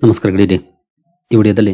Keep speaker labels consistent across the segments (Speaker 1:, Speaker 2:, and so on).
Speaker 1: ನಮಸ್ಕಾರ ಗೆಳೆಯರಿ. ಈ ವಿಡಿಯೋದಲ್ಲಿ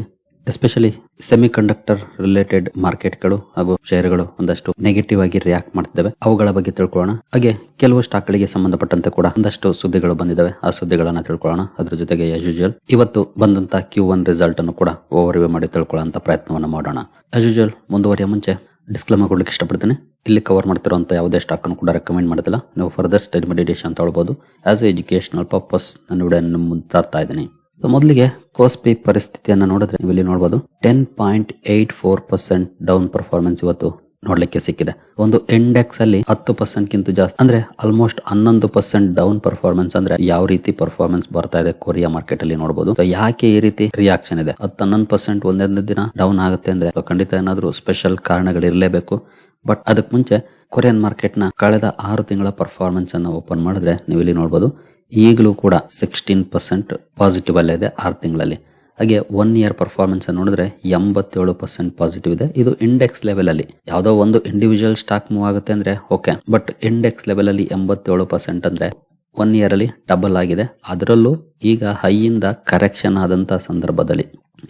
Speaker 1: ಎಸ್ಪೆಷಲಿ ಸೆಮಿ ಕಂಡಕ್ಟರ್ ರಿಲೇಟೆಡ್ ಮಾರ್ಕೆಟ್ಗಳು ಹಾಗೂ ಶೇರ್ಗಳು ಒಂದಷ್ಟು ನೆಗೆಟಿವ್ ಆಗಿ ರಿಯಾಕ್ಟ್ ಮಾಡ್ತಿದ್ದಾವೆ, ಅವುಗಳ ಬಗ್ಗೆ ತಿಳ್ಕೊಳ್ಳೋಣ. ಹಾಗೆ ಕೆಲವು ಸ್ಟಾಕ್ಗಳಿಗೆ ಸಂಬಂಧಪಟ್ಟಂತೆ ಕೂಡ ಒಂದಷ್ಟು ಸುದ್ದಿಗಳು ಬಂದಿದ್ದಾವೆ, ಆ ಸುದ್ದಿಗಳನ್ನ ತಿಳ್ಕೊಳ್ಳೋಣ. ಅದ್ರ ಜೊತೆಗೆ ಆಸ್ ಯೂಶುವಲ್ ಇವತ್ತು ಬಂದಂತ Q1 ರಿಸಲ್ಟ್ ಅನ್ನು ಕೂಡ ಓವರ್ ವ್ಯೂ ಮಾಡಿ ತಿಳ್ಕೊಳ್ಳೋ ಪ್ರಯತ್ನವನ್ನ ಮಾಡೋಣ. ಆಸ್ ಯೂಶುವಲ್ ಮುಂದುವರಿಯ ಮುಂಚೆ ಡಿಸ್ಕ್ಲೇಮರ್ ಕೊಡ್ಲಿಕ್ಕೆ ಇಷ್ಟಪಡ್ತೇನೆ. ಇಲ್ಲಿ ಕವರ್ ಮಾಡ್ತಿರುವಂತ ಯಾವುದೇ ಸ್ಟಾಕ್ ಅನ್ನು ಕೂಡ ರೆಕಮೆಂಡ್ ಮಾಡೋದಿಲ್ಲ. ನೀವು ಫರ್ದರ್ ಸ್ಟಡಿ ಮೆಡಿಟೇಷನ್ ತಗೊಳ್ಬಹುದು. ಆಸ್ ಎ ಎಜುಕೇಶನಲ್ ಪರ್ಪಸ್ ನಾನು ವಿಡಿಯೋ ಮುಂದೆ ತರ್ತಾ ಇದ್ದೀನಿ. ಮೊದಲಿಗೆ ಕೋಸ್ಪಿ ಪರಿಸ್ಥಿತಿಯನ್ನ ನೋಡಿದ್ರೆ ನೀವು ಇಲ್ಲಿ ನೋಡಬಹುದು 10.84% ಡೌನ್ ಪರ್ಫಾರ್ಮೆನ್ಸ್ ಇವತ್ತು ನೋಡ್ಲಿಕ್ಕೆ ಸಿಕ್ಕಿದೆ. ಒಂದು ಇಂಡೆಕ್ಸ್ ಅಲ್ಲಿ 10% ಗಿಂತ ಜಾಸ್ತಿ ಅಂದ್ರೆ ಆಲ್ಮೋಸ್ಟ್ 11% ಡೌನ್ ಪರ್ಫಾರ್ಮೆನ್ಸ್. ಅಂದ್ರೆ ಯಾವ ರೀತಿ ಪರ್ಫಾರ್ಮೆನ್ಸ್ ಬರ್ತಾ ಇದೆ ಕೊರಿಯಾ ಮಾರ್ಕೆಟ್ ಅಲ್ಲಿ ನೋಡಬಹುದು. ಯಾಕೆ ಈ ರೀತಿ ರಿಯಾಕ್ಷನ್ ಇದೆ? 11% ಒಂದೇ ದಿನ ಡೌನ್ ಆಗುತ್ತೆ ಅಂದ್ರೆ ಖಂಡಿತ ಏನಾದ್ರೂ ಸ್ಪೆಷಲ್ ಕಾರಣಗಳಿರಲೇಬೇಕು. ಬಟ್ ಅದಕ್ಕೆ ಮುಂಚೆ ಕೊರಿಯನ್ ಮಾರ್ಕೆಟ್ ನ ಕಳೆದ 6 ತಿಂಗಳ ಪರ್ಫಾರ್ಮೆನ್ಸ್ ಅನ್ನ ಓಪನ್ ಮಾಡಿದ್ರೆ ನೀವು ಇಲ್ಲಿ ನೋಡಬಹುದು, ಈಗಲೂ ಕೂಡ 16% ಪಾಸಿಟಿವ್ ಅಲ್ಲೇ ಇದೆ 6 ತಿಂಗಳಲ್ಲಿ. ಹಾಗೆ 1 ಇಯರ್ ಪರ್ಫಾರ್ಮೆನ್ಸ್ ನೋಡಿದ್ರೆ 87% ಪಾಸಿಟಿವ್ ಇದೆ. ಇದು ಇಂಡೆಕ್ಸ್ ಲೆವೆಲ್ ಅಲ್ಲಿ. ಯಾವುದೋ ಒಂದು ಇಂಡಿವಿಜುವಲ್ ಸ್ಟಾಕ್ ಮೂವ್ ಆಗುತ್ತೆ ಅಂದ್ರೆ ಓಕೆ, ಬಟ್ ಇಂಡೆಕ್ಸ್ ಲೆವೆಲ್ ಅಲ್ಲಿ 87% ಅಂದ್ರೆ 1 ಇಯರ್ ಅಲ್ಲಿ ಡಬಲ್ ಆಗಿದೆ. ಅದರಲ್ಲೂ ಈಗ ಹೈಯಿಂದ ಕರೆಕ್ಷನ್ ಆದಂತ ಸಂದರ್ಭದಲ್ಲಿ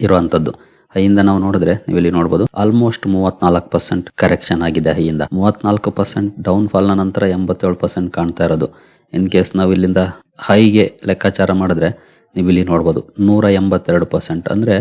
Speaker 1: ಇರುವಂತದ್ದು. ಹೈಯಿಂದ ನಾವು ನೋಡಿದ್ರೆ ನೀವು ಇಲ್ಲಿ ನೋಡಬಹುದು ಆಲ್ಮೋಸ್ಟ್ 34% ಕರೆಕ್ಷನ್ ಆಗಿದೆ. ಹೈಯಿಂದ 34% ಡೌನ್ ಫಾಲ್ ನ ನಂತರ 87% ಕಾಣ್ತಾ ಇರೋದು. ಇನ್ ಕೇಸ್ ನಾವು ಇಲ್ಲಿಂದ ಹೈಗೆ ಲೆಕ್ಕಾಚಾರ ಮಾಡಿದ್ರೆ ನೀವು ಇಲ್ಲಿ ನೋಡಬಹುದು 182%. ಅಂದ್ರೆ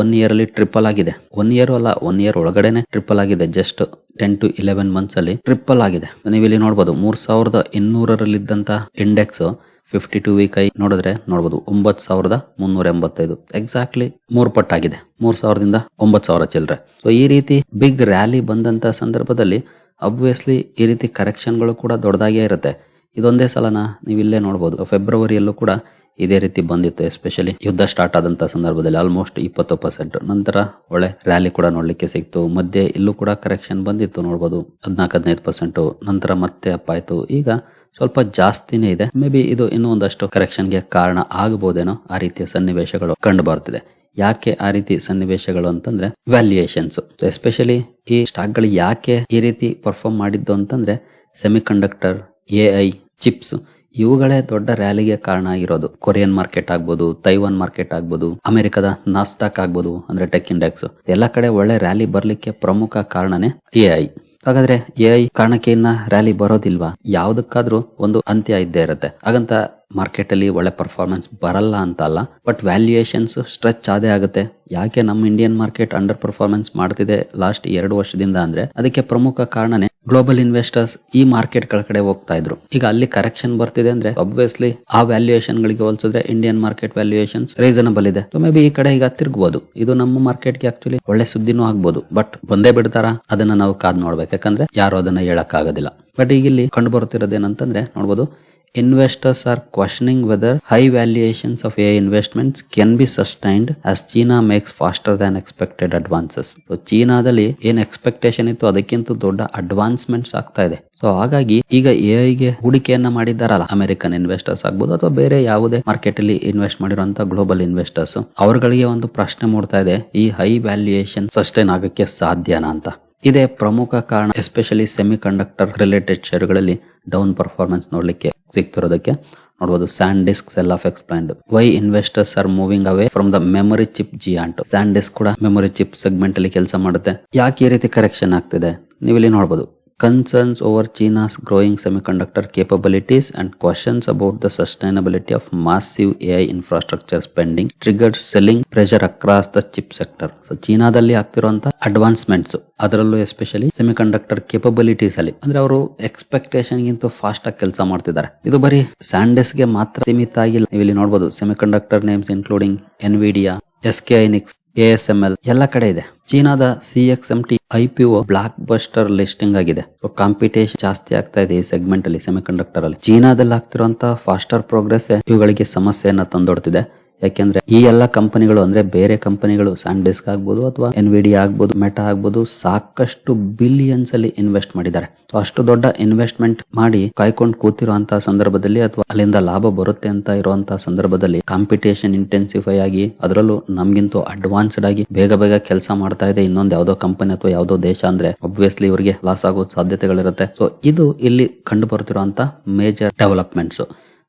Speaker 1: 1 ಇಯರ್ ಅಲ್ಲಿ ಟ್ರಿಪಲ್ ಆಗಿದೆ. 1 ಇಯರ್ ಅಲ್ಲ, 1 ಇಯರ್ ಒಳಗಡೆನೆ ಟ್ರಿಪಲ್ ಆಗಿದೆ. ಜಸ್ಟ್ 10 to 11 ಮಂತ್ಸ್ ಅಲ್ಲಿ ಟ್ರಿಪಲ್ ಆಗಿದೆ. ನೀವು ಇಲ್ಲಿ ನೋಡಬಹುದು 3200 ಇಂಡೆಕ್ಸ್ 52 ವೀಕ್ ಐ ನೋಡಿದ್ರೆ ನೋಡಬಹುದು 9385 ಎಕ್ಸಾಕ್ಟ್ಲಿ 3 ಪಟ್ಟಾಗಿದೆ. 3000ದಿಂದ 9000 ಚಿಲ್ಲರೆ. ಸೊ ಈ ರೀತಿ ಬಿಗ್ ರ್ಯಾಲಿ ಬಂದಂತ ಸಂದರ್ಭದಲ್ಲಿ ಅಬ್ವಿಯಸ್ಲಿ ಈ ರೀತಿ ಕರೆಕ್ಷನ್ಗಳು ಕೂಡ ದೊಡ್ಡದಾಗೇ ಇರುತ್ತೆ. ಇದೊಂದೇ ಸಲನ ನೀವು ಇಲ್ಲೇ ನೋಡಬಹುದು, ಫೆಬ್ರವರಿಯಲ್ಲೂ ಕೂಡ ಇದೇ ರೀತಿ ಬಂದಿತ್ತು. ಎಸ್ಪೆಷಲಿ ಯುದ್ಧ ಸ್ಟಾರ್ಟ್ ಆದಂತ ಸಂದರ್ಭದಲ್ಲಿ ಆಲ್ಮೋಸ್ಟ್ 20%. ನಂತರ ಒಳ್ಳೆ ರ್ಯಾಲಿ ಕೂಡ ನೋಡ್ಲಿಕ್ಕೆ ಸಿಕ್ತು. ಮಧ್ಯೆ ಇಲ್ಲೂ ಕೂಡ ಕರೆಕ್ಷನ್ ಬಂದಿತ್ತು, ನೋಡಬಹುದು 14-15%. ನಂತರ ಮತ್ತೆ ಅಪ್ ಆಯ್ತು. ಈಗ ಸ್ವಲ್ಪ ಜಾಸ್ತಿನೇ ಇದೆ. ಮೇ ಬಿ ಇದು ಇನ್ನೂ ಒಂದಷ್ಟು ಕರೆಕ್ಷನ್ಗೆ ಕಾರಣ ಆಗಬಹುದೇನೋ. ಆ ರೀತಿಯ ಸನ್ನಿವೇಶಗಳು ಕಂಡು ಬರ್ತಿದೆ. ಯಾಕೆ ಆ ರೀತಿ ಸನ್ನಿವೇಶಗಳು ಅಂತಂದ್ರೆ ವ್ಯಾಲ್ಯೂಯೇಷನ್ಸ್. ಎಸ್ಪೆಷಲಿ ಈ ಸ್ಟಾಕ್ ಗಳು ಯಾಕೆ ಈ ರೀತಿ ಪರ್ಫಾರ್ಮ್ ಮಾಡಿದ್ದು ಅಂತಂದ್ರೆ ಸೆಮಿ ಕಂಡಕ್ಟರ್, AI ಚಿಪ್ಸ್ ಇವುಗಳೇ ದೊಡ್ಡ ರ್ಯಾಲಿಗೆ ಕಾರಣ ಆಗಿರೋದು. ಕೊರಿಯನ್ ಮಾರ್ಕೆಟ್ ಆಗ್ಬೋದು, ತೈವಾನ್ ಮಾರ್ಕೆಟ್ ಆಗ್ಬೋದು, ಅಮೆರಿಕದ ನಾಸ್ಡಾಕ್ ಆಗ್ಬೋದು, ಅಂದ್ರೆ ಟೆಕ್ ಇಂಡೆಕ್ಸ್, ಎಲ್ಲ ಕಡೆ ಒಳ್ಳೆ ರ್ಯಾಲಿ ಬರ್ಲಿಕ್ಕೆ ಪ್ರಮುಖ ಕಾರಣನೇ AI. ಹಾಗಾದ್ರೆ AI ಕಾರಣಕ್ಕೆ ಇನ್ನ ರ್ಯಾಲಿ ಬರೋದಿಲ್ವಾ? ಯಾವ್ದಕ್ಕಾದ್ರೂ ಒಂದು ಅಂತ್ಯ ಇದ್ದೇ ಇರುತ್ತೆ. ಹಾಗಂತ ಮಾರ್ಕೆಟ್ ಅಲ್ಲಿ ಒಳ್ಳೆ ಪರ್ಫಾರ್ಮೆನ್ಸ್ ಬರಲ್ಲ ಅಂತ ಅಲ್ಲ, ಬಟ್ ವ್ಯಾಲ್ಯೂಯೇಷನ್ಸ್ ಸ್ಟ್ರೆಚ್ ಆದೇ ಆಗುತ್ತೆ. ಯಾಕೆ ನಮ್ಮ ಇಂಡಿಯನ್ ಮಾರ್ಕೆಟ್ ಅಂಡರ್ ಪರ್ಫಾರ್ಮೆನ್ಸ್ ಮಾಡ್ತಿದೆ ಲಾಸ್ಟ್ 2 ವರ್ಷದಿಂದ ಅಂದ್ರೆ ಅದಕ್ಕೆ ಪ್ರಮುಖ ಕಾರಣನೇ ಗ್ಲೋಬಲ್ ಇನ್ವೆಸ್ಟರ್ಸ್ ಈ ಮಾರ್ಕೆಟ್ ಗಳ ಕಡೆ ಹೋಗ್ತಾ ಇದ್ರು. ಈಗ ಅಲ್ಲಿ ಕರೆಕ್ಷನ್ ಬರ್ತಿದೆ ಅಂದ್ರೆ ಅಬ್ವಿಯಸ್ಲಿ ಆ ವ್ಯಾಲ್ಯೂಯೇಷನ್ ಗಳಿಗೆ ಹೋಲಿಸಿದ್ರೆ ಇಂಡಿಯನ್ ಮಾರ್ಕೆಟ್ ವ್ಯಾಲ್ಯೂಯೇಷನ್ಸ್ ರೀಸನಬಲ್ ಇದೆ. ಮೇ ಬಿ ಈ ಕಡೆ ಈಗ ತಿರುಗಬಹುದು. ಇದು ನಮ್ಮ ಮಾರ್ಕೆಟ್ ಗೆ ಆಕ್ಚುಲಿ ಒಳ್ಳೆ ಸುದ್ದಿನೂ ಆಗ್ಬಹುದು. ಬಟ್ ಬಂದೇ ಬಿಡ್ತಾರ ಅದನ್ನ ನಾವು ಕಾದ್ ನೋಡ್ಬೇಕು. ಯಾಕಂದ್ರೆ ಯಾರು ಅದನ್ನ ಹೇಳಕ್ ಆಗೋದಿಲ್ಲ. ಬಟ್ ಈಗ ಇಲ್ಲಿ ಕಂಡು ಬರುತ್ತಿರೋದೇನಂತಂದ್ರೆ ನೋಡಬಹುದು, investors are questioning whether high valuations of AI investments can be sustained as China makes faster than expected advances. So ಚೀನಾದಲ್ಲಿ ಏನ್ ಎಕ್ಸ್ಪೆಕ್ಟೇಷನ್ ಇತ್ತು ಅದಕ್ಕಿಂತ ದೊಡ್ಡ ಅಡ್ವಾನ್ಸ್ಮೆಂಟ್ಸ್ ಆಗ್ತಾ ಇದೆ. ಸೊ ಹಾಗಾಗಿ ಈಗ AI ಗೆ ಹೂಡಿಕೆಯನ್ನ ಮಾಡಿದ್ದಾರಲ್ಲ, ಅಮೆರಿಕನ್ ಇನ್ವೆಸ್ಟರ್ಸ್ ಆಗ್ಬೋದು ಅಥವಾ ಬೇರೆ ಯಾವುದೇ ಮಾರ್ಕೆಟ್ ಅಲ್ಲಿ ಇನ್ವೆಸ್ಟ್ ಮಾಡಿರುವಂತ ಗ್ಲೋಬಲ್ ಇನ್ವೆಸ್ಟರ್ಸ್, ಅವರುಗಳಿಗೆ ಒಂದು ಪ್ರಶ್ನೆ ಮೂಡ್ತಾ ಇದೆ, ಈ ಹೈ ವ್ಯಾಲ್ಯೂಯೇಷನ್ ಸಸ್ಟೈನ್ ಆಗಕ್ಕೆ ಸಾಧ್ಯನಾ ಅಂತ. ಇದೇ ಪ್ರಮುಖ ಕಾರಣ ಎಸ್ಪೆಷಲಿ ಸೆಮಿ ಕಂಡಕ್ಟರ್ ರಿಲೇಟೆಡ್ ಶೇರ್ಗಳಲ್ಲಿ ಡೌನ್ ಪರ್ಫಾರ್ಮೆನ್ಸ್ ನೋಡ್ಲಿಕ್ಕೆ ಸಿಗ್ತಿರೋದಕ್ಕೆ. ನೋಡಬಹುದು SanDisk sell off explained why investors are moving away from the memory chip giant. SanDisk ಕೂಡ ಮೆಮೊರಿ ಚಿಪ್ ಸೆಗ್ಮೆಂಟ್ ಅಲ್ಲಿ ಕೆಲಸ ಮಾಡುತ್ತೆ. ಯಾಕೆ ಈ ರೀತಿ ಕರೆಕ್ಷನ್ ಆಗ್ತಿದೆ? ನೀವು ಇಲ್ಲಿ ನೋಡಬಹುದು, concerns over China's growing semiconductor capabilities and questions about the sustainability of massive AI infrastructure spending triggered selling pressure across the chip sector. So ಚೀನಾದಲ್ಲಿ ಆಗ್ತಿರುವಂತ ಅಡ್ವಾನ್ಸ್ಮೆಂಟ್ಸ್, ಅದರಲ್ಲೂ ಎಸ್ಪೆಷಲಿ ಸೆಮಿಕಂಡಕ್ಟರ್ ಕೇಪಬಿಲಿಟೀಸ್ ಅಲ್ಲಿ ಅಂದ್ರೆ ಅವರು ಎಕ್ಸ್ಪೆಕ್ಟೇಷನ್ ಗಿಂತ ಫಾಸ್ಟ್ ಆಗಿ ಕೆಲಸ ಮಾಡ್ತಿದ್ದಾರೆ. ಇದು ಬರೀ SanDisk ಗೆ ಮಾತ್ರ ಸೀಮಿತ ಆಗಿಲ್ಲ. ನೀವು ಇಲ್ಲಿ ನೋಡಬಹುದು semiconductor names including Nvidia, SK Hynix, ASML ಎಲ್ಲ ಕಡೆ ಇದೆ. ಚೀನಾದ CXMT IPO blockbuster listing ಆಗಿದೆ. ಕಾಂಪಿಟೇಷನ್ ಜಾಸ್ತಿ ಆಗ್ತಾ ಇದೆ ಈ ಸೆಗ್ಮೆಂಟ್ ಅಲ್ಲಿ, ಸೆಮಿಕಂಡಕ್ಟರ್ ಅಲ್ಲಿ. ಚೀನಾದಲ್ಲಿ ಆಗ್ತಿರುವಂತ ಫಾಸ್ಟರ್ ಪ್ರೋಗ್ರೆಸ್ ಇವುಗಳಿಗೆ ಸಮಸ್ಯೆಯನ್ನ ತಂದೊಡ್ತಿದೆ. ಯಾಕೆಂದ್ರೆ ಈ ಎಲ್ಲ ಕಂಪನಿಗಳು ಅಂದ್ರೆ ಬೇರೆ ಕಂಪನಿಗಳು SanDisk ಆಗ್ಬೋದು ಅಥವಾ ಎನ್ವಿಡಿಯಾ ಆಗ್ಬೋದು, ಮೆಟಾ ಆಗ್ಬೋದು, ಸಾಕಷ್ಟು ಬಿಲಿಯನ್ಸ್ ಅಲ್ಲಿ ಇನ್ವೆಸ್ಟ್ ಮಾಡಿದ್ದಾರೆ. ಅಷ್ಟು ದೊಡ್ಡ ಇನ್ವೆಸ್ಟ್ಮೆಂಟ್ ಮಾಡಿ ಕಾಯ್ಕೊಂಡು ಕೂತಿರುವಂತಹ ಸಂದರ್ಭದಲ್ಲಿ ಅಥವಾ ಅಲ್ಲಿಂದ ಲಾಭ ಬರುತ್ತೆ ಅಂತ ಇರುವಂತಹ ಸಂದರ್ಭದಲ್ಲಿ ಕಾಂಪಿಟೇಷನ್ ಇಂಟೆನ್ಸಿಫೈ ಆಗಿ, ಅದರಲ್ಲೂ ನಮ್ಗಿಂತೂ ಅಡ್ವಾನ್ಸ್ಡ್ ಆಗಿ ಬೇಗ ಬೇಗ ಕೆಲಸ ಮಾಡ್ತಾ ಇದೆ ಇನ್ನೊಂದು ಯಾವ್ದೋ ಕಂಪನಿ ಅಥವಾ ಯಾವ್ದೋ ದೇಶ ಅಂದ್ರೆ ಒಬ್ವಿಯಸ್ಲಿ ಇವರಿಗೆ ಲಾಸ್ ಆಗೋ ಸಾಧ್ಯತೆಗಳಿರುತ್ತೆ. ಸೊ ಇದು ಇಲ್ಲಿ ಕಂಡು ಬರ್ತಿರುವಂತ ಮೇಜರ್ ಡೆವಲಪ್ಮೆಂಟ್ಸ್.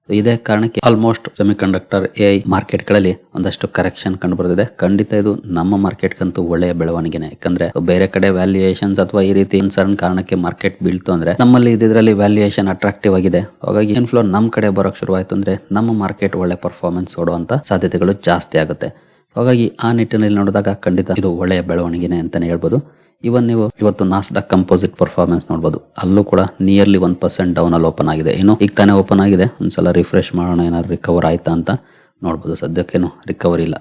Speaker 1: ಇದೇ ಕಾರಣಕ್ಕೆ ಆಲ್ಮೋಸ್ಟ್ ಸೆಮಿಕಂಡಕ್ಟರ್ AI ಮಾರ್ಕೆಟ್ಗಳಲ್ಲಿ ಒಂದಷ್ಟು ಕರೆಕ್ಷನ್ ಕಂಡು ಬರ್ತಿದೆ. ಖಂಡಿತ ಇದು ನಮ್ಮ ಮಾರ್ಕೆಟ್ಗಂತೂ ಒಳ್ಳೆಯ ಬೆಳವಣಿಗೆನೆ. ಯಾಕಂದ್ರೆ ಬೇರೆ ಕಡೆ ವ್ಯಾಲ್ಯೂಯೇಷನ್ಸ್ ಅಥವಾ ಈ ರೀತಿ ಕನ್ಸರ್ನ್ ಕಾರಣಕ್ಕೆ ಮಾರ್ಕೆಟ್ ಬೀಳ್ತು ಅಂದ್ರೆ ನಮ್ಮಲ್ಲಿ ಇದರಲ್ಲಿ ವ್ಯಾಲ್ಯೂಯೇಷನ್ ಅಟ್ರಾಕ್ಟಿವ್ ಆಗಿದೆ. ಹಾಗಾಗಿ ಇನ್ಫ್ಲೋ ನಮ್ ಕಡೆ ಬರೋಕ್ ಶುರುವಾಯ್ತು ಅಂದ್ರೆ ನಮ್ಮ ಮಾರ್ಕೆಟ್ ಒಳ್ಳೆ ಪರ್ಫಾರ್ಮೆನ್ಸ್ ಕೊಡುವಂತ ಸಾಧ್ಯತೆಗಳು ಜಾಸ್ತಿ ಆಗುತ್ತೆ. ಹಾಗಾಗಿ ಆ ನಿಟ್ಟಿನಲ್ಲಿ ನೋಡಿದಾಗ ಖಂಡಿತ ಇದು ಒಳ್ಳೆಯ ಬೆಳವಣಿಗೆನೆ ಅಂತಾನೆ ಹೇಳ್ಬೋದು. ಇವನ್ ನೀವು ಇವತ್ತು ನಾಸ್ಡಾಕ್ ಕಂಪೋಸಿಟ್ ಪರ್ಫಾರ್ಮೆನ್ಸ್ ನೋಡಬಹುದು. ಅಲ್ಲೂ ಕೂಡ ನಿಯರ್ಲಿ 1% ಡೌನ್ ಅಲ್ಲಿ ಓಪನ್ ಆಗಿದೆ. ಇನ್ನು ಈಗ ತಾನೇ ಓಪನ್ ಆಗಿದೆ. ಒಂದ್ಸಲ ರಿಫ್ರೆಶ್ ಮಾಡೋಣ, ಏನಾದ್ರು ರಿಕವರ್ ಆಯ್ತಾ ಅಂತ ನೋಡಬಹುದು. ಸದ್ಯಕ್ಕೇನು ರಿಕವರಿ ಇಲ್ಲ,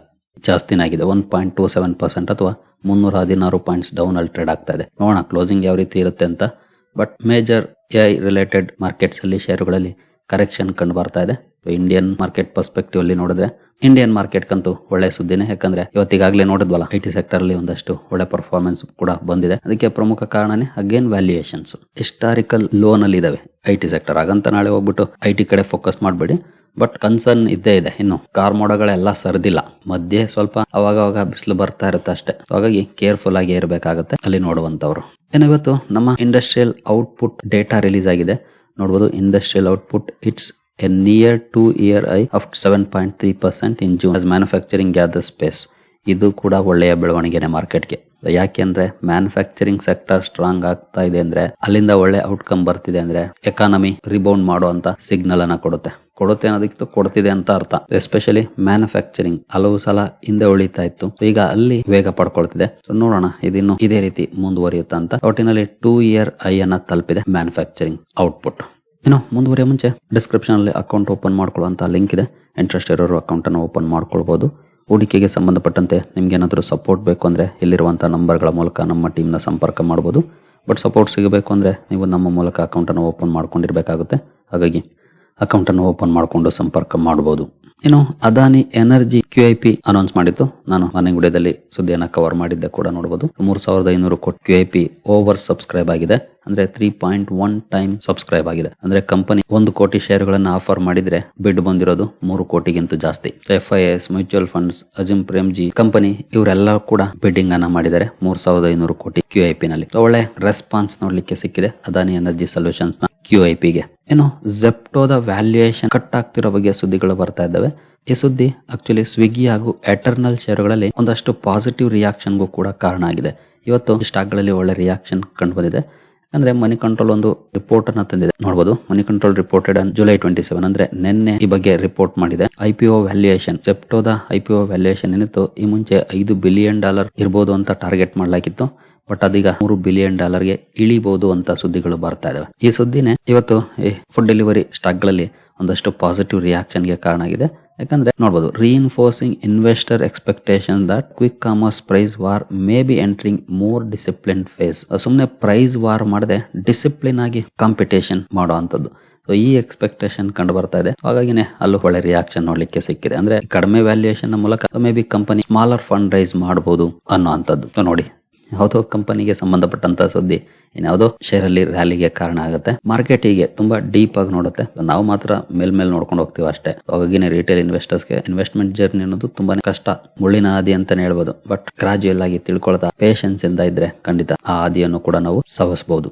Speaker 1: ಜಾಸ್ತಿನೇ ಆಗಿದೆ. 1.27% ಅಥವಾ 316 ಪಾಯಿಂಟ್ಸ್ ಡೌನ್ ಅಲ್ಲಿ ಟ್ರೇಡ್ ಆಗ್ತಾ ಇದೆ. ನೋಡೋಣ ಕ್ಲೋಸಿಂಗ್ ಯಾವ ರೀತಿ ಇರುತ್ತೆ ಅಂತ. But major AI related markets ಅಲ್ಲಿ ಶೇರುಗಳಲ್ಲಿ ಕರೆಕ್ಷನ್ ಕಂಡು ಬರ್ತಾ ಇದೆ. ಇಂಡಿಯನ್ ಮಾರ್ಕೆಟ್ ಪರ್ಸ್ಪೆಕ್ಟಿವ್ ಅಲ್ಲಿ ನೋಡಿದ್ರೆ ಇಂಡಿಯನ್ ಮಾರ್ಕೆಟ್ ಕಂತೂ ಒಳ್ಳೆ ಸುದ್ದಿನೇ. ಯಾಕಂದ್ರೆ ಇವತ್ತಿಗಾಗಲೇ ನೋಡಿದ್ವಲ್ಲ IT ಸೆಕ್ಟರ್ ಅಲ್ಲಿ ಒಂದಷ್ಟು ಒಳ್ಳೆ ಪರ್ಫಾರ್ಮೆನ್ಸ್ ಕೂಡ ಬಂದಿದೆ. ಅದಕ್ಕೆ ಪ್ರಮುಖ ಕಾರಣನೇ ಅಗೇನ್ ವ್ಯಾಲ್ಯೂಯೇಷನ್ಸ್ ಹಿಸ್ಟಾರಿಕಲ್ ಲೋನ್ ಅಲ್ಲಿ ಇದಾವೆ IT ಸೆಕ್ಟರ್. ಹಾಗಂತ ನಾಳೆ ಹೋಗ್ಬಿಟ್ಟು IT ಕಡೆ ಫೋಕಸ್ ಮಾಡಬೇಡಿ. ಬಟ್ ಕನ್ಸರ್ನ್ ಇದ್ದೇ ಇದೆ. ಇನ್ನು ಕಾರ್ ಮೋಡಗಳೆಲ್ಲ ಸರ್ದಿಲ್ಲ, ಮಧ್ಯೆ ಸ್ವಲ್ಪ ಅವಾಗ ಬಿಸಿಲು ಬರ್ತಾ ಇರುತ್ತೆ ಅಷ್ಟೇ. ಹಾಗಾಗಿ ಕೇರ್ಫುಲ್ ಆಗಿ ಇರಬೇಕಾಗುತ್ತೆ ಅಲ್ಲಿ ನೋಡುವಂತವ್ರು. ಇನ್ನು ಇವತ್ತು ನಮ್ಮ ಇಂಡಸ್ಟ್ರಿಯಲ್ ಔಟ್ಪುಟ್ ಡೇಟಾ ರಿಲೀಸ್ ಆಗಿದೆ. ನೋಡಬಹುದು industrial output it's a near 2-year high of 7.3% in June as manufacturing gathers pace. ಇದು ಕೂಡ ಒಳ್ಳೆಯ ಬೆಳವಣಿಗೆನೆ ಮಾರ್ಕೆಟ್ಗೆ. ಯಾಕೆಂದ್ರೆ ಮ್ಯಾನುಫ್ಯಾಕ್ಚರಿಂಗ್ ಸೆಕ್ಟರ್ ಸ್ಟ್ರಾಂಗ್ ಆಗ್ತಾ ಇದೆ ಅಂದ್ರೆ ಅಲ್ಲಿಂದ ಒಳ್ಳೆ ಔಟ್ಕಮ್ ಬರ್ತಿದೆ ಅಂದ್ರೆ ಎಕಾನಮಿ ರಿಬೌಂಡ್ ಮಾಡುವಂತ ಸಿಗ್ನಲ್ ಅನ್ನ ಕೊಡುತ್ತೆ ಅನ್ನೋದಕ್ಕೆ ಕೊಡ್ತಿದೆ ಅಂತ ಅರ್ಥ. ಎಸ್ಪೆಷಲಿ ಮ್ಯಾನುಫ್ಯಾಕ್ಚರಿಂಗ್ ಹಲವು ಸಲ ಹಿಂದೆ ಉಳಿತಾ ಇತ್ತು, ಈಗ ಅಲ್ಲಿ ವೇಗ ಪಡ್ಕೊಳ್ತಿದೆ. ಸೊ ನೋಡೋಣ ಇದಿನ್ನು ಇದೇ ರೀತಿ ಮುಂದುವರಿಯುತ್ತಾ ಅಂತ. ಒಟ್ಟಿನಲ್ಲಿ 2-year high ಅನ್ನ ತಲುಪಿದೆ ಮ್ಯಾನುಫ್ಯಾಕ್ಚರಿಂಗ್ ಔಟ್ಪುಟ್. ಇನ್ನು ಮುಂದುವರಿಯ ಮುಂಚೆ ಡಿಸ್ಕ್ರಿಪ್ಷನ್ ಅಲ್ಲಿ ಅಕೌಂಟ್ ಓಪನ್ ಮಾಡ್ಕೊಳ್ಳುವಂತ ಲಿಂಕ್ ಇದೆ. ಇಂಟ್ರೆಸ್ಟ್ ಇರೋರು ಅಕೌಂಟ್ ಅನ್ನು ಓಪನ್ ಮಾಡ್ಕೊಳ್ಬಹುದು. ಹೂಡಿಕೆಗೆ ಸಂಬಂಧಪಟ್ಟಂತೆ ನಿಮ್ಗೆ ಏನಾದರೂ ಸಪೋರ್ಟ್ ಬೇಕು ಅಂದ್ರೆ ಇಲ್ಲಿರುವಂತಹ ನಂಬರ್ಗಳ ಮೂಲಕ ನಮ್ಮ ಟೀಮ್ನ ಸಂಪರ್ಕ ಮಾಡಬಹುದು. ಬಟ್ ಸಪೋರ್ಟ್ ಸಿಗಬೇಕು ಅಂದ್ರೆ ನೀವು ನಮ್ಮ ಮೂಲಕ ಅಕೌಂಟ್ ಅನ್ನು ಓಪನ್ ಮಾಡ್ಕೊಂಡಿರ್ಬೇಕಾಗುತ್ತೆ. ಹಾಗಾಗಿ ಅಕೌಂಟ್ ಅನ್ನು ಓಪನ್ ಮಾಡಿಕೊಂಡು ಸಂಪರ್ಕ ಮಾಡಬಹುದು. ಇನ್ನು ಅದಾನಿ ಎನರ್ಜಿ QIP ಅನೌನ್ಸ್ ಮಾಡಿತ್ತು. ನಾನು ಮಾರ್ನಿಂಗ್ ವಿಡಿಯೋದಲ್ಲಿ ಸುದ್ದಿಯನ್ನ ಕವರ್ ಮಾಡಿದ್ದೆ ಕೂಡ ನೋಡಬಹುದು. 3,500 ಕೋಟಿ QIP ಓವರ್ ಸಬ್ಸ್ಕ್ರೈಬ್ ಆಗಿದೆ. ಅಂದ್ರೆ 3.1 ಟೈಮ್ ಸಬ್ಸ್ಕ್ರೈಬ್ ಆಗಿದೆ. ಅಂದ್ರೆ ಕಂಪನಿ 1 ಕೋಟಿ ಶೇರುಗಳನ್ನ ಆಫರ್ ಮಾಡಿದ್ರೆ ಬಿಡ್ ಬಂದಿರೋದು 3 ಕೋಟಿಗಿಂತ ಜಾಸ್ತಿ. FIS, mutual funds, Azim Premji company ಇವರೆಲ್ಲ ಕೂಡ ಬಿಡ್ಡಿಂಗ್ ಅನ್ನ ಮಾಡಿದ್ದಾರೆ 3,500 ಕೋಟಿ QIP ನಲ್ಲಿ. ಒಳ್ಳೆ ರೆಸ್ಪಾನ್ಸ್ ನೋಡ್ಲಿಕ್ಕೆ ಸಿಕ್ಕಿದೆ ಅದಾನಿ ಎನರ್ಜಿ ಸೊಲ್ಯೂಷನ್ಸ್ ನ QIP ಗೆ. ಇನ್ನು ಜೆಪ್ಟೋದ ವ್ಯಾಲ್ಯೂಯೇಷನ್ ಕಟ್ ಆಗ್ತಿರೋ ಬಗ್ಗೆ ಸುದ್ದಿಗಳು ಬರ್ತಾ ಇದ್ದಾವೆ. ಈ ಸುದ್ದಿ ಆಕ್ಚುಲಿ ಸ್ವಿಗ್ಗಿ ಹಾಗೂ ಎಟರ್ನಲ್ ಶೇರುಗಳಲ್ಲಿ ಒಂದಷ್ಟು ಪಾಸಿಟಿವ್ ರಿಯಾಕ್ಷನ್ಗೂ ಕೂಡ ಕಾರಣ ಆಗಿದೆ. ಇವತ್ತು ಸ್ಟಾಕ್ ಗಳಲ್ಲಿ ಒಳ್ಳೆ ರಿಯಾಕ್ಷನ್ ಕಂಡು ಬಂದಿದೆ. ಅಂದ್ರೆ ಮನಿ ಕಂಟ್ರೋಲ್ ಒಂದು ರಿಪೋರ್ಟ್ ಅನ್ನ ತಂದಿದೆ. ನೋಡಬಹುದು ಮನಿ ಕಂಟ್ರೋಲ್ ರಿಪೋರ್ಟೆಡ್ ಆನ್ July 27 ಅಂದ್ರೆ ನಿನ್ನೆ ಈ ಬಗ್ಗೆ ರಿಪೋರ್ಟ್ ಮಾಡಿದೆ. IPO ವ್ಯಾಲ್ಯೂಯೇಷನ್ ಜೆಪ್ಟೋದ IPO ವ್ಯಾಲ್ಯೂಯೇಷನ್ ಏನಿತ್ತು ಈ ಮುಂಚೆ $5 ಬಿಲಿಯನ್ ಇರಬಹುದು ಅಂತ ಟಾರ್ಗೆಟ್ ಮಾಡಲಾಗಿತ್ತು. ಬಟ್ ಅದೀಗ $3 ಬಿಲಿಯನ್ ಗೆ ಇಳಿಬಹುದು ಅಂತ ಸುದ್ದಿಗಳು ಬರ್ತಾ ಇದಾವೆ. ಈ ಸುದ್ದಿನೇ ಇವತ್ತು ಫುಡ್ ಡೆಲಿವರಿ ಸ್ಟಾಕ್ ಗಳಲ್ಲಿ ಒಂದಷ್ಟು ಪಾಸಿಟಿವ್ ರಿಯಾಕ್ಷನ್ ಗೆ ಕಾರಣ ಆಗಿದೆ. ಯಾಕಂದ್ರೆ ನೋಡಬಹುದು reinforcing investor expectation that quick commerce price war may be entering more disciplined phase. ಸುಮ್ನೆ ಪ್ರೈಸ್ ವಾರ್ ಮಾಡದೆ ಡಿಸಿಪ್ಲಿನ್ ಆಗಿ ಕಾಂಪಿಟೇಷನ್ ಮಾಡುವಂತದ್ದು. ಸೊ ಈ ಎಕ್ಸ್ಪೆಕ್ಟೇಷನ್ ಕಂಡು ಬರ್ತಾ ಇದೆ. ಹಾಗಾಗಿನೇ ಅಲ್ಲೂ ಒಳ್ಳೆ ರಿಯಾಕ್ಷನ್ ನೋಡ್ಲಿಕ್ಕೆ ಸಿಕ್ಕಿದೆ. ಅಂದ್ರೆ ಕಡಿಮೆ ವ್ಯಾಲ್ಯೂಯೇಷನ್ ಮೂಲಕ may be company smaller fund raise ಮಾಡಬಹುದು ಅನ್ನೋ ಅಂತದ್ದು. ನೋಡಿ ಯಾವುದೋ ಕಂಪನಿಗೆ ಸಂಬಂಧಪಟ್ಟಂತ ಸುದ್ದಿ ಇನ್ಯಾವುದೋ ಶೇರ್ ಅಲ್ಲಿ ರ್ಯಾಲಿಗೆ ಕಾರಣ ಆಗುತ್ತೆ. ಮಾರ್ಕೆಟ್ ಹೀಗೆ ತುಂಬಾ ಡೀಪ್ ಆಗಿ ನೋಡುತ್ತೆ. ನಾವು ಮಾತ್ರ ಮೇಲ್ ನೋಡ್ಕೊಂಡು ಹೋಗ್ತೀವಿ ಅಷ್ಟೇ. ಹಾಗಾಗಿನೇ ರಿಟೇಲ್ ಇನ್ವೆಸ್ಟರ್ಸ್ಗೆ ಇನ್ವೆಸ್ಟ್ಮೆಂಟ್ ಜರ್ನಿ ಅನ್ನೋದು ತುಂಬಾನೇ ಕಷ್ಟ, ಮುಳ್ಳಿನ ಹಾದಿ ಅಂತಾನೆ ಹೇಳ್ಬೋದು. ಬಟ್ ಗ್ರಾಜುಯಲ್ ಆಗಿ ತಿಳ್ಕೊಳ್ತಾ ಪೇಷನ್ಸ್ ಇಂದ ಇದ್ರೆ ಖಂಡಿತ ಆ ಹಾದಿಯನ್ನು ಕೂಡ ನಾವು ಸವಸಬಹುದು.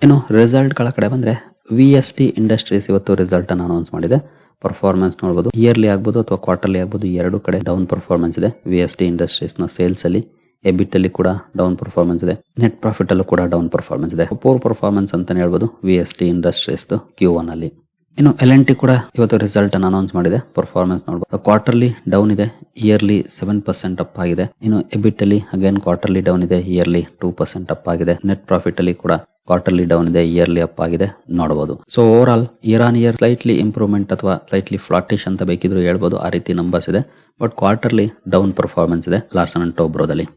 Speaker 1: ಇನ್ನು ರಿಸಲ್ಟ್ ಗಳ ಕಡೆ ಬಂದ್ರೆ VST ಇಂಡಸ್ಟ್ರೀಸ್ ಇವತ್ತು ರಿಸಲ್ಟ್ ಅನ್ನು ಅನೌನ್ಸ್ ಮಾಡಿದೆ. ಪರ್ಫಾರ್ಮೆನ್ಸ್ ನೋಡಬಹುದು ಇಯರ್ಲಿ ಆಗ್ಬೋದು ಅಥವಾ ಕ್ವಾರ್ಟರ್ಲಿ ಆಗ್ಬೋದು, ಎರಡು ಕಡೆ ಡೌನ್ ಪರ್ಫಾರ್ಮೆನ್ಸ್ ಇದೆ. VST ಇಂಡಸ್ಟ್ರೀಸ್ ನ ಸೇಲ್ಸ್ ಅಲ್ಲಿ EBIT ಅಲ್ಲಿ ಕೂಡ ಡೌನ್ ಪರ್ಫಾರ್ಮೆನ್ಸ್ ಇದೆ. ನೆಟ್ ಪ್ರಾಫಿಟ್ ಅಲ್ಲೂ ಕೂಡ ಡೌನ್ ಪರ್ಫಾರ್ಮೆನ್ಸ್ ಇದೆ. ಪೂರ್ ಪರ್ಫಾರ್ಮೆನ್ಸ್ ಅಂತಾನೆ ಹೇಳ್ಬೋದು VST ಇಂಡಸ್ಟ್ರೀಸ್ Q1 ಅಲ್ಲಿ. ಇನ್ನು L&T ಕೂಡ ಇವತ್ತು ರಿಸಲ್ಟ್ ಅನ್ನು ಅನೌನ್ಸ್ ಮಾಡಿದೆ. ಪರ್ಫಾರ್ಮೆನ್ಸ್ ನೋಡಬಹುದು ಕ್ವಾರ್ಟರ್ಲಿ ಡೌನ್ ಇದೆ, ಇಯರ್ಲಿ 7% ಅಪ್ ಆಗಿದೆ. ಇನ್ನು EBIT ಅಲ್ಲಿ ಅಗೇನ್ ಕ್ವಾರ್ಟರ್ಲಿ ಡೌನ್ ಇದೆ, ಇಯರ್ಲಿ 2% ಅಪ್ ಆಗಿದೆ. ನೆಟ್ ಪ್ರಾಫಿಟ್ ಅಲ್ಲಿ ಕೂಡ ಕ್ವಾರ್ಟರ್ಲಿ ಡೌನ್ ಇದೆ, ಇಯರ್ಲಿ ಅಪ್ ಆಗಿದೆ ನೋಡಬಹುದು. So over all year on year slightly improvement ಅಥವಾ ಸ್ಲೈಟ್ಲಿ ಫ್ಲಾಟಿಶ್ ಅಂತ ಬೇಕಿದ್ರು ಹೇಳ್ಬೋದು, ಆ ರೀತಿ ನಂಬರ್ಸ್ ಇದೆ. ಬಟ್ ಕ್ವಾರ್ಟರ್ಲಿ ಡೌನ್ ಪರ್ಫಾರ್ಮೆನ್ಸ್ ಇದೆ ಲಾರ್ಸನ್ ಅಂಡ್ ಟೋಬ್ರೋದಲ್ಲಿ.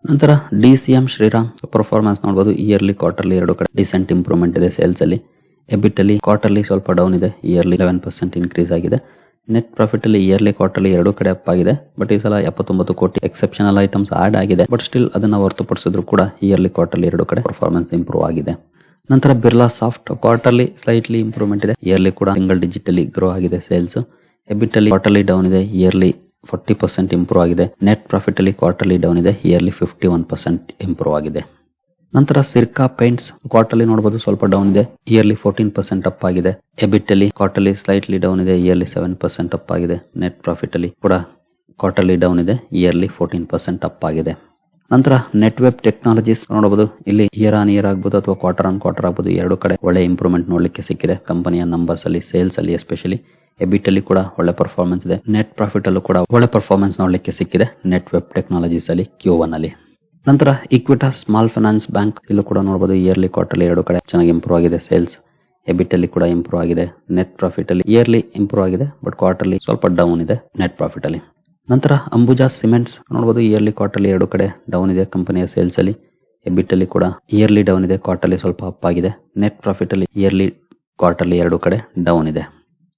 Speaker 1: ನಂತರ DCM ಶ್ರೀರಾಮ್ ಪರ್ಫಾರ್ಮೆನ್ಸ್ ನೋಡಬಹುದು ಇಯರ್ಲಿ ಕ್ವಾರ್ಟರ್ಲಿ ಎರಡು ಕಡೆ ಡಿಸೆಂಟ್ ಇಂಪ್ರೂವ್ಮೆಂಟ್ ಇದೆ. ಸೇಲ್ಸ್ ಅಲ್ಲಿ EBIT ಅಲ್ಲಿ ಕ್ವಾರ್ಟರ್ಲಿ ಸ್ವಲ್ಪ ಡೌನ್ ಇದೆ, ಇಯರ್ಲಿ 11% ಇನ್ಕ್ರೀಸ್ ಆಗಿದೆ. ನೆಟ್ ಪ್ರಾಫಿಟ್ ಅಲ್ಲಿ ಇಯರ್ಲಿ ಕ್ವಾರ್ಟರ್ಲಿ ಎರಡು ಕಡೆ ಅಪ್ ಆಗಿದೆ. ಬಟ್ ಈ ಸಲ 79 ಕೋಟಿ ಎಕ್ಸೆಪ್ಷನಲ್ ಐಟಮ್ಸ್ ಆಡ್ ಆಗಿದೆ. ಬಟ್ ಸ್ಟಿಲ್ ಅದನ್ನ ಹೊರತುಪಡಿಸಿದ್ರು ಕೂಡ ಇಯರ್ಲಿ ಕ್ವಾರ್ಟರ್ಲಿ ಎರಡು ಕಡೆ ಪರ್ಫಾರ್ಮೆನ್ಸ್ ಇಂಪ್ರೂವ್ ಆಗಿದೆ. ನಂತರ Birla soft quarterly slightly improvement ಇದೆ, ಇಯರ್ಲಿ ಕೂಡ ಸಿಂಗಲ್ ಡಿಜಿಟ್ ಅಲ್ಲಿ ಗ್ರೋ ಆಗಿದೆ ಸೇಲ್ಸ್. EBIT ಅಲ್ಲಿ ಕ್ವಾರ್ಟರ್ಲಿ ಡೌನ್ ಇದೆ, ಇಯರ್ಲಿ 40% ಇಂಪ್ರೂವ್ ಆಗಿದೆ. ನೆಟ್ ಪ್ರಾಫಿಟ್ ಅಲ್ಲಿ ಕ್ವಾರ್ಟರ್ಲಿ ಡೌನ್ ಇದೆ, ಇಯರ್ಲಿ 51% ಇಂಪ್ರೂವ್ ಆಗಿದೆ. ನಂತರ ಸಿರ್ಕಾ ಪೇಂಟ್ಸ್ ಕ್ವಾರ್ಟರ್ಲಿ ನೋಡಬಹುದು ಸ್ವಲ್ಪ ಡೌನ್ ಇದೆ, ಇಯರ್ಲಿ 14% ಅಪ್ ಆಗಿದೆ. ಎಬಿಟ್ ಅಲ್ಲಿ ಕ್ವಾರ್ಟರ್ಲಿ ಸ್ಲೈಟ್ಲಿ ಡೌನ್ ಇದೆ, ಇಯರ್ಲಿ 7% ಅಪ್ ಆಗಿದೆ. ನೆಟ್ ಪ್ರಾಫಿಟ್ ಅಲ್ಲಿ ಕೂಡ ಕ್ವಾರ್ಟರ್ಲಿ ಡೌನ್ ಇದೆ, ಇಯರ್ಲಿ 14% ಅಪ್ ಆಗಿದೆ. ನಂತರ ನೆಟ್ವೆಬ್ ಟೆಕ್ನಾಲಜೀಸ್ ನೋಡಬಹುದು, ಇಲ್ಲಿ ಇಯರ್ ಆನ್ ಇಯರ್ ಆಗ್ಬಹುದು ಅಥವಾ ಕ್ವಾರ್ಟರ್ ಆನ್ ಕ್ವಾರ್ಟರ್ ಆಗ್ಬಹುದು, ಎರಡು ಕಡೆ ಒಳ್ಳೆ ಇಂಪ್ರೂವ್ಮೆಂಟ್ ನೋಡ್ಲಿಕ್ಕೆ ಸಿಕ್ಕಿದೆ. ಕಂಪನಿಯ ನಂಬರ್ಸ್ ಅಲ್ಲಿ, ಸೇಲ್ಸ್ ಅಲ್ಲಿ ಎಸ್ಪೆಷಲಿ, ಎಬಿಟ್ ಅಲ್ಲಿ ಕೂಡ ಒಳ್ಳೆ ಪರ್ಫಾರ್ಮೆನ್ಸ್ ಇದೆ. ನೆಟ್ ಪ್ರಾಫಿಟ್ ಅಲ್ಲೂ ಕೂಡ ಒಳ್ಳೆ ಪರ್ಫಾರ್ಮೆನ್ಸ್ ನೋಡ್ಲಿಕ್ಕೆ ಸಿಕ್ಕಿದೆ ನೆಟ್ವೆಬ್ ಟೆಕ್ನಾಲಜೀಸ್ ಅಲ್ಲಿ Q1 ಅಲ್ಲಿ. ನಂತರ ಇಕ್ವಿಟಾಸ್ ಸ್ಮಾಲ್ ಫೈನಾನ್ಸ್ ಬ್ಯಾಂಕ್, ಇಲ್ಲೂ ಕೂಡ ನೋಡಬಹುದು ಇಯರ್ಲಿ ಕ್ವಾರ್ಟರ್ಲಿ ಎರಡು ಕಡೆ ಚೆನ್ನಾಗಿ ಇಂಪ್ರೂವ್ ಆಗಿದೆ. ಸೇಲ್ಸ್ ಎಬಿಟ್ ಅಲ್ಲಿ ಕೂಡ ಇಂಪ್ರೂವ್ ಆಗಿದೆ. ನೆಟ್ ಪ್ರಾಫಿಟ್ ಅಲ್ಲಿ ಇಯರ್ಲಿ ಇಂಪ್ರೂವ್ ಆಗಿದೆ, ಬಟ್ ಕ್ವಾರ್ಟರ್ಲಿ ಸ್ವಲ್ಪ ಡೌನ್ ಇದೆ ನೆಟ್ ಪ್ರಾಫಿಟ್ ಅಲ್ಲಿ. ನಂತರ ಅಂಬುಜಾ ಸಿಮೆಂಟ್ಸ್ ನೋಡಬಹುದು ಇಯರ್ಲಿ ಕ್ವಾರ್ಟರ್ಲಿ ಎರಡು ಕಡೆ ಡೌನ್ ಇದೆ. ಕಂಪನಿಯ ಸೇಲ್ಸ್ ಅಲ್ಲಿ, ಎಬಿಟ್ ಅಲ್ಲಿ ಕೂಡ ಇಯರ್ಲಿ ಡೌನ್ ಇದೆ, ಕ್ವಾರ್ಟರ್ಲಿ ಸ್ವಲ್ಪ ಅಪ್ ಆಗಿದೆ. ನೆಟ್ ಪ್ರಾಫಿಟ್ ಅಲ್ಲಿ ಇಯರ್ಲಿ ಕ್ವಾರ್ಟರ್ಲಿ ಎರಡು ಕಡೆ ಡೌನ್ ಇದೆ.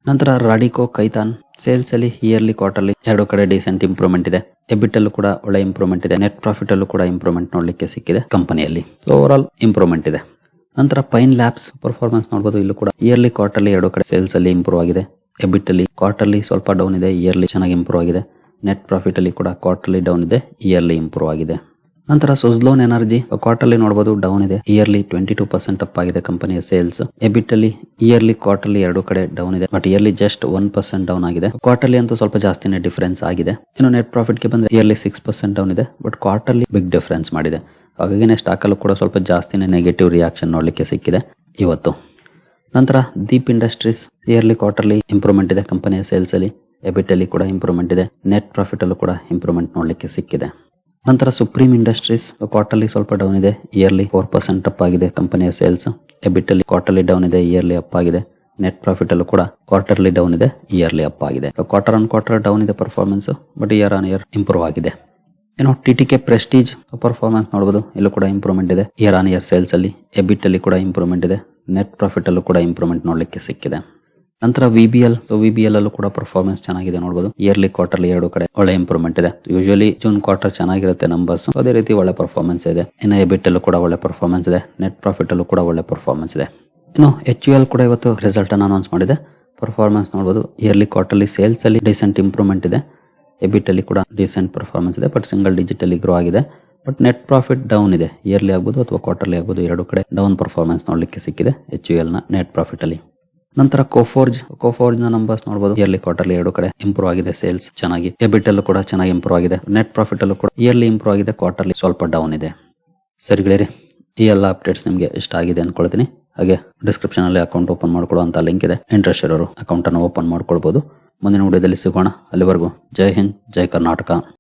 Speaker 1: ನಂತರ ರಾಡಿಕೋ ಕೈತಾನ್ ಸೇಲ್ಸ್ ಅಲ್ಲಿ ಇಯರ್ಲಿ ಕ್ವಾರ್ಟರ್ಲಿ ಎರಡು ಕಡೆ ಡೀಸೆಂಟ್ ಇಂಪ್ರೂವ್ಮೆಂಟ್ ಇದೆ. ಎಬಿಟ್ ಅಲ್ಲೂ ಕೂಡ ಒಳ್ಳೆ ಇಂಪ್ರೂವ್ಮೆಂಟ್ ಇದೆ. ನೆಟ್ ಪ್ರಾಫಿಟ್ ಅಲ್ಲೂ ಕೂಡ ಇಂಪ್ರೂವ್ಮೆಂಟ್ ನೋಡ್ಲಿಕ್ಕೆ ಸಿಕ್ಕಿದೆ ಕಂಪನಿಯಲ್ಲಿ. ಓವರ್ ಆಲ್ ಇಂಪ್ರೂವ್ಮೆಂಟ್ ಇದೆ. ನಂತರ ಪೈನ್ ಲ್ಯಾಬ್ಸ್ ಪರ್ಫಾರ್ಮೆನ್ಸ್ ನೋಡಬಹುದು, ಇಲ್ಲೂ ಕೂಡ ಇಯರ್ಲಿ ಕ್ವಾರ್ಟರ್ಲಿ ಎರಡು ಕಡೆ ಸೇಲ್ಸ್ ಅಲ್ಲಿ ಇಂಪ್ರೂವ್ ಆಗಿದೆ. ಎಬಿಟ್ ಅಲ್ಲಿ ಕ್ವಾರ್ಟರ್ಲಿ ಸ್ವಲ್ಪ ಡೌನ್ ಇದೆ, ಇಯರ್ಲಿ ಚೆನ್ನಾಗಿ ಇಂಪ್ರೂವ್ ಆಗಿದೆ. ನೆಟ್ ಪ್ರಾಫಿಟ್ ಅಲ್ಲಿ ಕೂಡ ಕ್ವಾರ್ಟರ್ಲಿ ಡೌನ್ ಇದೆ, ಇಯರ್ಲಿ ಇಂಪ್ರೂವ್ ಆಗಿದೆ. ನಂತರ ಸುಜ್ಲೋನ್ ಎನರ್ಜಿ ಕ್ವಾರ್ಟರ್ಲಿ ನೋಡಬಹುದು ಡೌನ್ ಇದೆ, ಇಯರ್ಲಿ 22% ಅಪ್ ಆಗಿದೆ ಕಂಪನಿಯ ಸೇಲ್ಸ್. ಎಬಿಟ್ ಅಲ್ಲಿ ಇಯರ್ಲಿ ಕ್ವಾರ್ಟರ್ಲಿ ಎರಡು ಕಡೆ ಡೌನ್ ಇದೆ, ಬಟ್ ಇಯರ್ಲಿ ಜಸ್ಟ್ 1% ಡೌನ್ ಆಗಿದೆ. ಕ್ವಾರ್ಟರ್ಲಿ ಅಂತೂ ಸ್ವಲ್ಪ ಜಾಸ್ತಿನೇ ಡಿಫರೆನ್ಸ್ ಆಗಿದೆ. ಇನ್ನು ನೆಟ್ ಪ್ರಾಫಿಟ್ ಗೆ ಬಂದ್ರೆ ಇಯರ್ಲಿ 6% ಡೌನ್ ಇದೆ, ಬಟ್ ಕ್ವಾರ್ಟರ್ಲಿ ಬಿಗ್ ಡಿಫರೆನ್ಸ್ ಮಾಡಿದೆ. ಹಾಗಾಗಿ ಸ್ಟಾಕ್ ಅಲ್ಲೂ ಕೂಡ ಸ್ವಲ್ಪ ಜಾಸ್ತಿನೇ ನೆಗೆಟಿವ್ ರಿಯಾಕ್ಷನ್ ನೋಡ್ಲಿಕ್ಕೆ ಸಿಕ್ಕಿದೆ ಇವತ್ತು. ನಂತರ Deep industries yearly quarterly improvement ಇದೆ ಕಂಪನಿಯ ಸೇಲ್ಸ್ ಅಲ್ಲಿ, ಎಬಿಟ್ ಅಲ್ಲಿ ಕೂಡ ಇಂಪ್ರೂವ್ಮೆಂಟ್ ಇದೆ. ನೆಟ್ ಪ್ರಾಫಿಟ್ ಅಲ್ಲೂ ಕೂಡ ಇಂಪ್ರೂವ್ಮೆಂಟ್ ನೋಡ್ಲಿಕ್ಕೆ ಸಿಕ್ಕಿದೆ. ನಂತರ ಸುಪ್ರೀಂ ಇಂಡಸ್ಟ್ರೀಸ್ ಕ್ವಾರ್ಟರ್ಲಿ ಸ್ವಲ್ಪ ಡೌನ್ ಇದೆ, ಇಯರ್ಲಿ 4% ಅಪ್ ಆಗಿದೆ ಕಂಪನಿಯ ಸೇಲ್ಸ್. ಎಬಿಟ್ ಅಲ್ಲಿ ಕ್ವಾರ್ಟರ್ಲಿ ಡೌನ್ ಇದೆ, ಇಯರ್ಲಿ ಅಪ್ ಆಗಿದೆ. ನೆಟ್ ಪ್ರಾಫಿಟ್ ಅಲ್ಲೂ ಕೂಡ ಕ್ವಾರ್ಟರ್ಲಿ ಡೌನ್ ಇದೆ, ಇಯರ್ಲಿ ಅಪ್ ಆಗಿದೆ. ಕ್ವಾರ್ಟರ್ ಆನ್ ಕ್ವಾರ್ಟರ್ ಡೌನ್ ಇದೆ performance, but year on year improve ಆಗಿದೆ. ಟಿಟಿಕೆ ಪ್ರೆಸ್ಟೀಜ್ ಪರ್ಫಾರ್ಮೆನ್ಸ್ ನೋಡಬಹುದು, ಇಲ್ಲೂ ಕೂಡ ಇಂಪ್ರೂವ್ಮೆಂಟ್ ಇದೆ. ಇಯರ್ ಆನ್ ಇಯರ್ ಸೇಲ್ಸ್ ಅಲ್ಲಿ, ಎಬಿಟ್ ಅಲ್ಲಿ ಕೂಡ ಇಂಪ್ರೂವ್ಮೆಂಟ್ ಇದೆ. ನೆಟ್ ಪ್ರಾಫಿಟ್ ಅಲ್ಲೂ ಕೂಡ ಇಂಪ್ರೂವ್ಮೆಂಟ್ ನೋಡ್ಲಿಕ್ಕೆ ಸಿಕ್ಕಿದೆ. ನಂತರ ವಿಬಿಎಲ್ ಅಲ್ಲೂ ಕೂಡ ಪರ್ಫಾರ್ಮೆನ್ಸ್ ಚೆನ್ನಾಗಿದೆ ನೋಡಬಹುದು. ಇಯರ್ಲಿ ಕ್ವಾರ್ಟರ್ಲಿ ಎರಡು ಕಡೆ ಒಳ್ಳೆ ಇಂಪ್ರೂವ್ಮೆಂಟ್ ಇದೆ. ಯೂಶುವಲಿ ಜೂನ್ ಕ್ವಾರ್ಟರ್ ಚೆನ್ನಾಗಿರುತ್ತೆ ನಂಬರ್ಸ್, ಅದೇ ರೀತಿ ಒಳ್ಳೆ ಪರ್ಫಾರ್ಮೆನ್ಸ್ ಇದೆ. ಇನ್ನು ಎಬಿಟ್ ಅಲ್ಲೂ ಕೂಡ ಒಳ್ಳೆ ಪರ್ಫಾರ್ಮೆನ್ಸ್ ಇದೆ. ನೆಟ್ ಪ್ರಾಫಿಟ್ ಅಲ್ಲೂ ಕೂಡ ಒಳ್ಳೆ ಪರ್ಫಾರ್ಮೆನ್ಸ್ ಇದೆ. ಇನ್ನು HUL ಕೂಡ ಇವತ್ತು ರಿಸಲ್ಟ್ ಅನ್ನು ಅನೌನ್ಸ್ ಮಾಡಿದೆ. ಪರ್ಫಾರ್ಮೆನ್ಸ್ ನೋಡಬಹುದು, ಇಯರ್ಲಿ ಕ್ವಾರ್ಟರ್ಲಿ ಸೇಲ್ಸ್ ಅಲ್ಲಿ ಡಿಸೆಂಟ್ ಇಂಪ್ರೂವ್ಮೆಂಟ್ ಇದೆ. ಎಬಿಟ್ ಅಲ್ಲಿ ಕೂಡ ಡಿಸೆಂಟ್ ಪರ್ಫಾರ್ಮೆನ್ಸ್ ಇದೆ, ಬಟ್ ಸಿಂಗಲ್ ಡಿಜಿಟ್ ಅಲ್ಲಿ ಗ್ರೋ ಆಗಿದೆ. ಬಟ್ ನೆಟ್ ಪ್ರಾಫಿಟ್ ಡೌನ್ ಇದೆ, ಇಯರ್ಲಿ ಆಗ್ಬೋದು ಅಥವಾ ಕ್ವಾರ್ಟರ್ಲಿ ಆಗ್ಬೋದು, ಎರಡು ಕಡೆ ಡೌನ್ ಪರ್ಫಾರ್ಮೆನ್ಸ್ ನೋಡ್ಲಿಕ್ಕೆ ಸಿಕ್ಕಿದೆ HUL ನ ನೆಟ್ ಪ್ರಾಫಿಟ್ ಅಲ್ಲಿ. ನಂತರ ಕೋಫೋರ್ಜ್ ನ ನಂಬರ್ಸ್ ನೋಡಬಹುದು, ಇಯರ್ಲಿ ಕ್ವಾರ್ಟರ್ಲಿ ಎರಡು ಕಡೆ ಇಂಪ್ರೂವ್ ಆಗಿದೆ. ಸೇಲ್ಸ್ ಚೆನ್ನಾಗಿ, ಎಬಿಟ್ ಅಲ್ಲೂ ಕೂಡ ಚೆನ್ನಾಗಿ ಇಂಪ್ರೂವ್ ಆಗಿದೆ. ನೆಟ್ ಪ್ರಾಫಿಟ್ ಅಲ್ಲೂ ಕೂಡ ಇಯರ್ಲಿ ಇಂಪ್ರೂವ್ ಆಗಿದೆ, ಕ್ವಾರ್ಟರ್ಲಿ ಸ್ವಲ್ಪ ಡೌನ್ ಇದೆ. ಸರಿ ಗೆಳೆಯರಿ, ಈ ಎಲ್ಲ ಅಪ್ಡೇಟ್ಸ್ ನಿಮಗೆ ಇಷ್ಟ ಆಗಿದೆ ಅನ್ಕೊಳ್ತೀನಿ. ಹಾಗೆ ಡಿಸ್ಕ್ರಿಪ್ಷನ್ ಅಲ್ಲಿ ಅಕೌಂಟ್ ಓಪನ್ ಮಾಡ್ಕೊಳ್ಳುವಂತ ಲಿಂಕ್ ಇದೆ, ಇಂಟ್ರೆಸ್ಟ್ ಇರೋರು ಅಕೌಂಟ್ ಅನ್ನು ಓಪನ್ ಮಾಡ್ಕೊಳ್ಬಹುದು. ಮುಂದಿನ ವಿಡಿಯೋದಲ್ಲಿ ಸಿಗೋಣ. ಅಲ್ಲಿವರೆಗೂ ಜೈ ಹಿಂದ್, ಜೈ ಕರ್ನಾಟಕ.